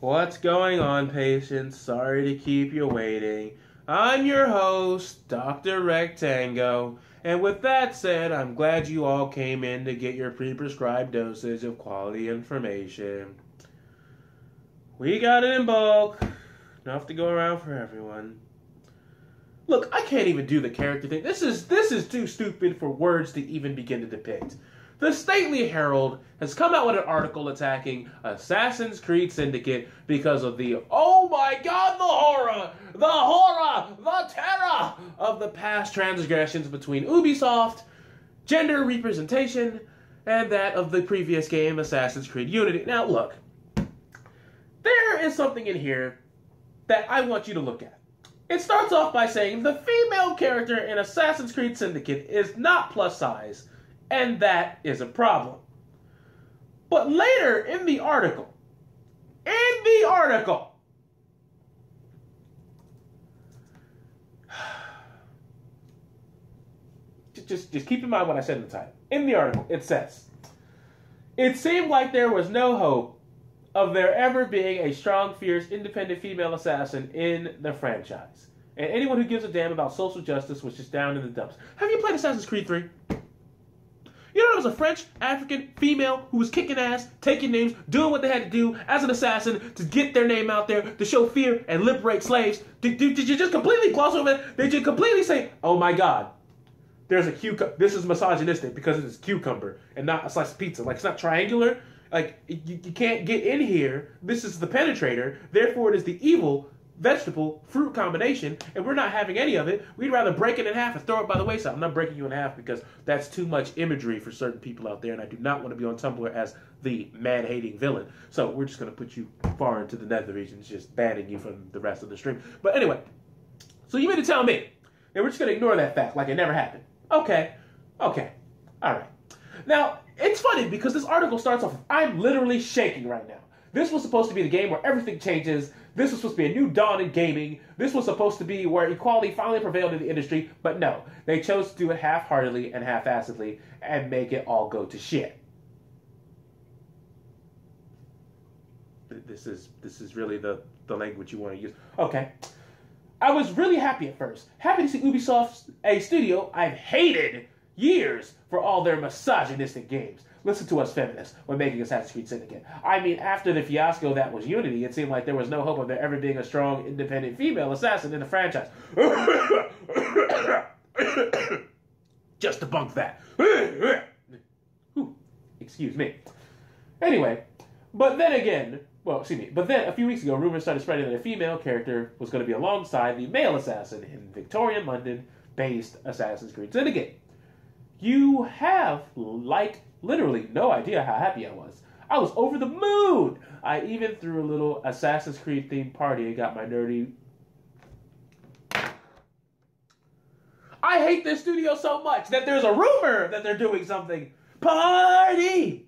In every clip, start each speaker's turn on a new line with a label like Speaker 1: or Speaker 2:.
Speaker 1: What's going on, patients? Sorry to keep you waiting. I'm your host, Dr. Rectango, and with that said, I'm glad you all came in to get your pre-prescribed dosage of quality information. We got it in bulk, enough to go around for everyone. Look, I can't even do the character thing. This is too stupid for words to even begin to depict. The Stately Herald has come out with an article attacking Assassin's Creed Syndicate because of the, oh my god, the terror of the past transgressions between Ubisoft, gender representation, and that of the previous game, Assassin's Creed Unity. Now look, there is something in here that I want you to look at. It starts off by saying the female character in Assassin's Creed Syndicate is not plus size, and that is a problem. But later in the article, just keep in mind what I said in the title. In the article, it says, it seemed like there was no hope of there ever being a strong, fierce, independent female assassin in the franchise. And anyone who gives a damn about social justice was just down in the dumps. Have you played Assassin's Creed 3? You know, there was a French, African, female who was kicking ass, taking names, doing what they had to do as an assassin to get their name out there, to show fear and liberate slaves. Did you just completely gloss over that? Did you completely say, oh my god, there's a cucumber, this is misogynistic because it is cucumber and not a slice of pizza. Like, it's not triangular. Like, you can't get in here. This is the penetrator. Therefore, it is the evil vegetable fruit combination, and we're not having any of it. We'd rather break it in half and throw it by the wayside. I'm not breaking you in half because that's too much imagery for certain people out there, and I do not want to be on Tumblr as the man-hating villain. So we're just going to put you far into the nether regions, just banning you from the rest of the stream. But anyway, so you mean to tell me that we're just going to ignore that fact like it never happened? Okay, all right. Now, it's funny because this article starts off, I'm literally shaking right now. This was supposed to be the game where everything changes. This was supposed to be a new dawn in gaming. This was supposed to be where equality finally prevailed in the industry. But no, they chose to do it half-heartedly and half-assedly and make it all go to shit. This is really the language you want to use. Okay. I was really happy at first. Happy to see Ubisoft, a studio I've hated years for all their misogynistic games. Listen to us feminists when making Assassin's Creed Syndicate. I mean, after the fiasco that was Unity, it seemed like there was no hope of there ever being a strong, independent female assassin in the franchise. Just debunk that. Excuse me. Anyway, but then a few weeks ago, rumors started spreading that a female character was going to be alongside the male assassin in Victorian London-based Assassin's Creed Syndicate. You have, literally no idea how happy I was. I was over the moon. I even threw a little Assassin's Creed themed party and got my nerdy... I hate this studio so much that there's a rumor that they're doing something. Party!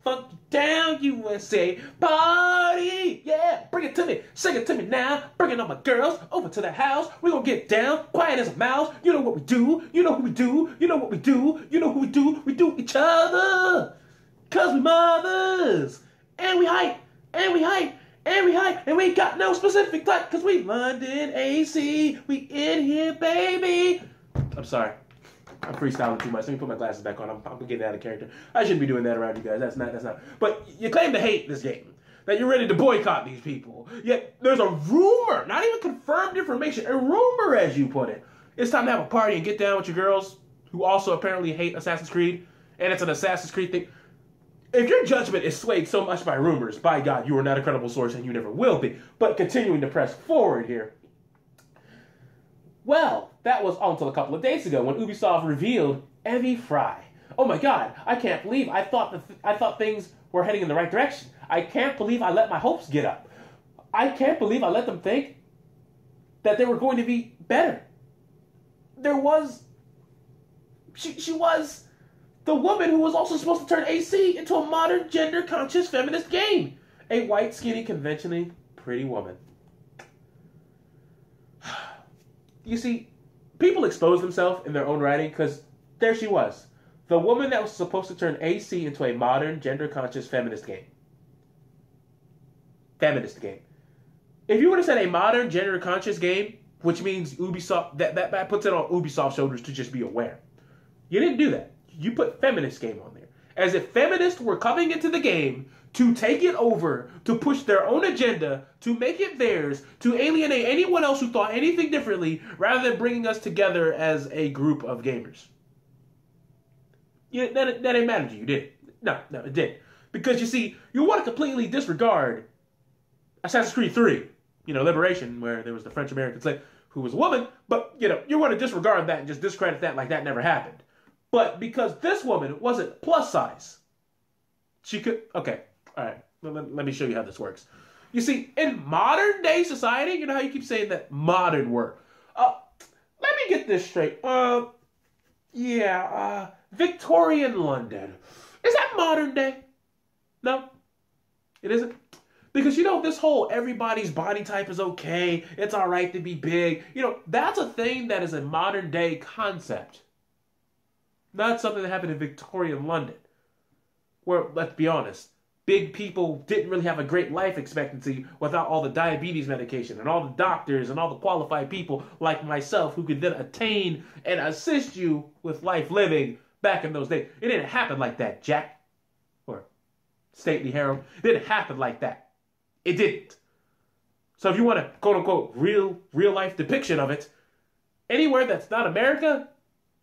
Speaker 1: Funk down, USA. Party! Yeah, bring it to me. Sing it to me now. Bringing all my girls over to the house. We're gonna get down, quiet as a mouse. You know what we do. You know who we do. You know what we do. You know who we do. We do each other. Cause we mothers. And we hype. And we hype. And we hype. And we ain't got no specific type. Cause we London AC. We in here, baby. I'm sorry. I'm freestyling too much. Let me put my glasses back on. I'm getting out of character. I shouldn't be doing that around you guys. That's not. But you claim to hate this game. That you're ready to boycott these people. Yet there's a rumor, not even confirmed information, a rumor as you put it. It's time to have a party and get down with your girls who also apparently hate Assassin's Creed. And it's an Assassin's Creed thing. If your judgment is swayed so much by rumors, by God, you are not a credible source and you never will be. But continuing to press forward here. Well, that was all until a couple of days ago when Ubisoft revealed Evie Fry. Oh my god, I can't believe I thought things were heading in the right direction. I can't believe I let my hopes get up. I can't believe I let them think that they were going to be better. She was the woman who was also supposed to turn AC into a modern, gender-conscious feminist game. A white, skinny, conventionally pretty woman. You see, people expose themselves in their own writing because there she was. The woman that was supposed to turn AC into a modern, gender-conscious feminist game. feminist game. If you would have said a modern gender conscious game, which means Ubisoft, that puts it on Ubisoft's shoulders to just be aware. You didn't do that. You put feminist game on there. As if feminists were coming into the game to take it over, to push their own agenda, to make it theirs, to alienate anyone else who thought anything differently, rather than bringing us together as a group of gamers. That didn't matter to you, did it? No, it didn't. Because you see, you want to completely disregard Assassin's Creed 3, Liberation, where there was the French-American slave who was a woman, but, you want to disregard that and just discredit that like that never happened. But because this woman wasn't plus size, she could... Okay, all right, let me show you how this works. You see, in modern day society, you know how you keep saying that modern work? Let me get this straight. Victorian London. Is that modern day? No, it isn't. Because, this whole everybody's body type is okay, it's all right to be big, that's a thing that is a modern day concept. Not something that happened in Victorian London. Where, let's be honest, big people didn't really have a great life expectancy without all the diabetes medication and all the doctors and all the qualified people like myself who could then attain and assist you with life living back in those days. It didn't happen like that, Jack. Or Stately Harold. It didn't happen like that. It didn't. So if you want a quote-unquote real life depiction of it, anywhere that's not America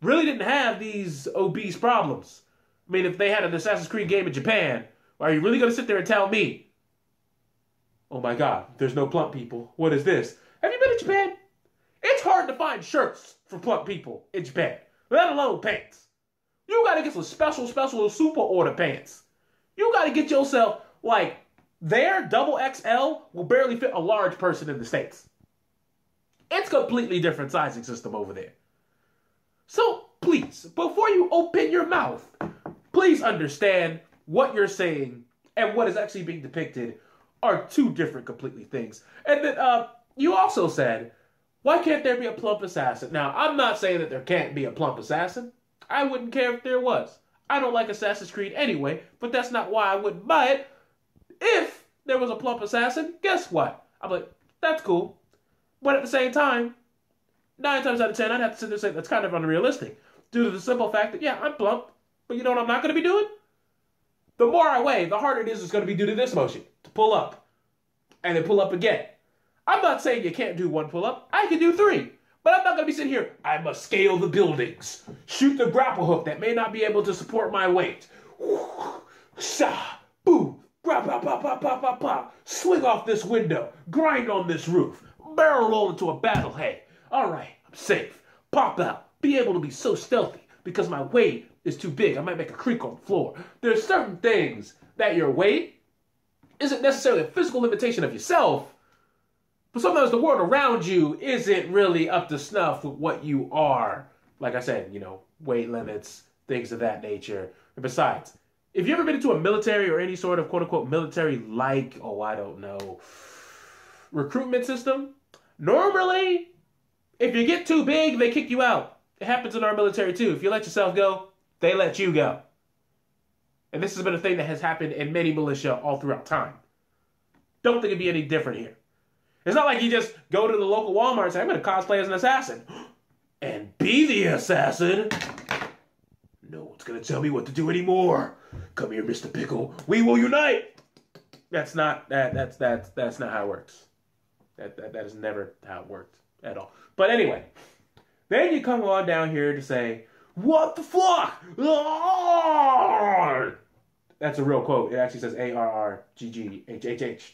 Speaker 1: really didn't have these obese problems. I mean, if they had an Assassin's Creed game in Japan, are you really going to sit there and tell me, oh my God, there's no plump people? What is this? Have you been to Japan? It's hard to find shirts for plump people in Japan, let alone pants. You got to get some special super order pants. You got to get yourself, their double XL will barely fit a large person in the States. It's a completely different sizing system over there. So, please, before you open your mouth, please understand what you're saying and what is actually being depicted are two different completely things. And then you also said, why can't there be a plump assassin? Now, I'm not saying that there can't be a plump assassin. I wouldn't care if there was. I don't like Assassin's Creed anyway, but that's not why I wouldn't buy it. If there was a plump assassin, guess what? I'm like, that's cool. But at the same time, 9 times out of 10, I'd have to sit there and say that's kind of unrealistic. Due to the simple fact that, yeah, I'm plump, but you know what I'm not going to be doing? The more I weigh, the harder it is it's going to be due to this motion. To pull up. And then pull up again. I'm not saying you can't do 1 pull-up. I can do 3. But I'm not going to be sitting here, I must scale the buildings. Shoot the grapple hook that may not be able to support my weight. Sha, boom, grab, pop, pop, pop, pop, pop, pop. Swing off this window. Grind on this roof. Barrel roll into a battle hay. All right, I'm safe. Pop out. Be able to be so stealthy because my weight is too big. I might make a creak on the floor. There's certain things that your weight isn't necessarily a physical limitation of yourself, but sometimes the world around you isn't really up to snuff with what you are. Like I said, weight limits, things of that nature. And besides, if you've ever been into a military or any sort of quote-unquote military-like, recruitment system, normally, if you get too big, they kick you out. It happens in our military too. If you let yourself go, they let you go. And this has been a thing that has happened in many militia all throughout time. Don't think it'd be any different here. It's not like you just go to the local Walmart and say, I'm going to cosplay as an assassin. And be the assassin. No one's going to tell me what to do anymore. Come here, Mr. Pickle. We will unite. That's not not how it works. That is never how it worked at all. But anyway, then you come on down here to say, what the fuck? That's a real quote. It actually says ARRGGHHH.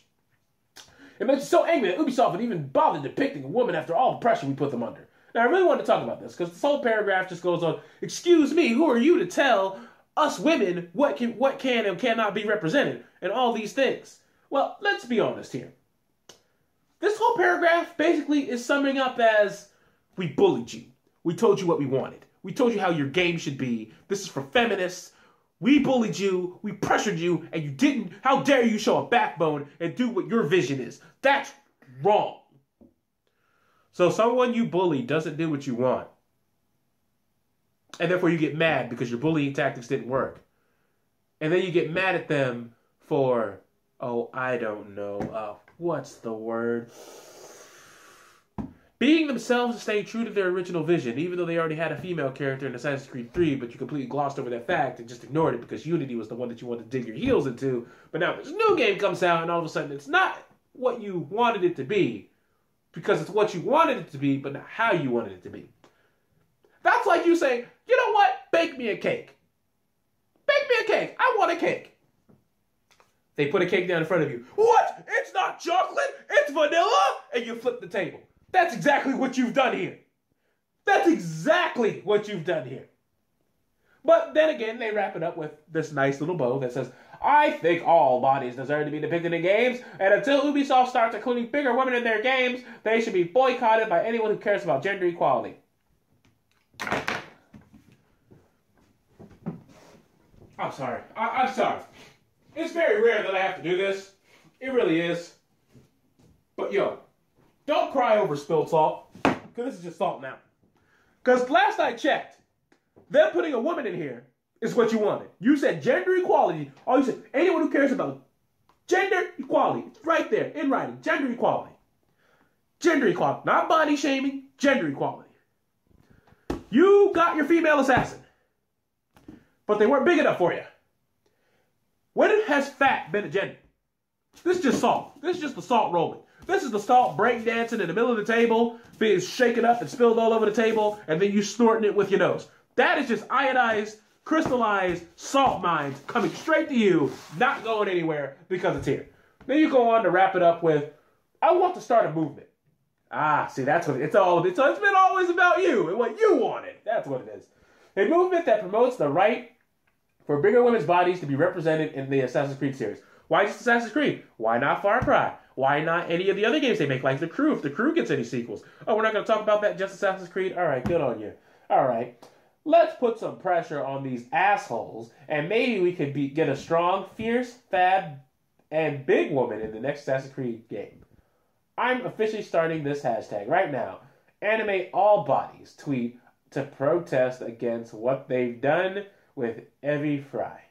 Speaker 1: It makes you so angry that Ubisoft would even bother depicting a woman after all the pressure we put them under. Now, I really want to talk about this, because this whole paragraph just goes on, excuse me, who are you to tell us women what can and cannot be represented, and all these things? Well, let's be honest here. This whole paragraph basically is summing up as, we bullied you. We told you what we wanted. We told you how your game should be. This is for feminists. We bullied you, we pressured you, and you didn't. How dare you show a backbone and do what your vision is? That's wrong. So someone you bully doesn't do what you want. And therefore you get mad because your bullying tactics didn't work. And then you get mad at them for oh, I don't know, what's the word? Being themselves and staying true to their original vision, even though they already had a female character in Assassin's Creed 3, but you completely glossed over that fact and just ignored it because Unity was the one that you wanted to dig your heels into. But now this new game comes out and all of a sudden it's not what you wanted it to be because it's what you wanted it to be, but not how you wanted it to be. That's like you saying, you know what? Bake me a cake. Bake me a cake. I want a cake. They put a cake down in front of you. What? It's not chocolate. It's vanilla. And you flip the table. That's exactly what you've done here. That's exactly what you've done here. But then again, they wrap it up with this nice little bow that says, I think all bodies deserve to be depicted in games, and until Ubisoft starts including bigger women in their games, they should be boycotted by anyone who cares about gender equality. I'm sorry. I'm sorry. It's very rare that I have to do this. It really is. But yo, don't cry over spilled salt, because this is just salt now. Because last I checked, them putting a woman in here is what you wanted. You said gender equality. All you said, anyone who cares about gender equality. It's right there in writing. Gender equality. Gender equality. Not body shaming. Gender equality. You got your female assassin. But they weren't big enough for you. When has fat been a gender? This is just salt. This is just the salt rolling. This is the salt breakdancing in the middle of the table, being shaken up and spilled all over the table, and then you snorting it with your nose. That is just iodized, crystallized salt mines coming straight to you, not going anywhere because it's here. Then you go on to wrap it up with, I want to start a movement. Ah, see, that's what it's all. It's been always about you and what you wanted. That's what it is. A movement that promotes the right for bigger women's bodies to be represented in the Assassin's Creed series. Why just Assassin's Creed? Why not Far Cry? Why not any of the other games they make, like The Crew, if The Crew gets any sequels? Oh, we're not going to talk about that, just Assassin's Creed? All right, good on you. All right, let's put some pressure on these assholes, and maybe we could get a strong, fierce, fab, and big woman in the next Assassin's Creed game. I'm officially starting this hashtag right now. Animate all bodies tweet to protest against what they've done with Evie Fry.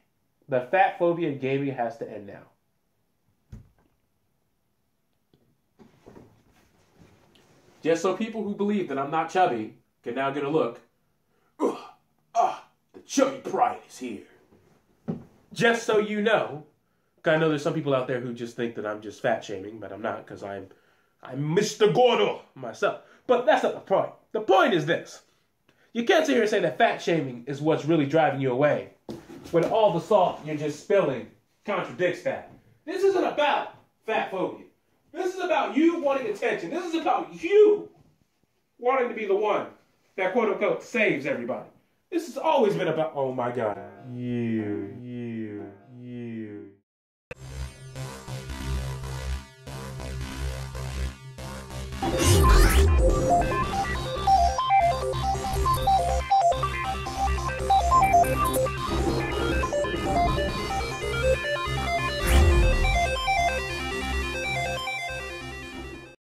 Speaker 1: The fat phobia in gaming has to end now. Just so people who believe that I'm not chubby can now get a look. The chubby pride is here. Just so you know, I know there's some people out there who just think that I'm just fat shaming, but I'm not, because I'm Mr. Gordo myself. But that's not the point. The point is this. You can't sit here and say that fat shaming is what's really driving you away, when all the salt you're just spilling contradicts that. This isn't about fat phobia. This is about you wanting attention. This is about you wanting to be the one that, quote unquote, saves everybody. This has always been about, oh my God, you.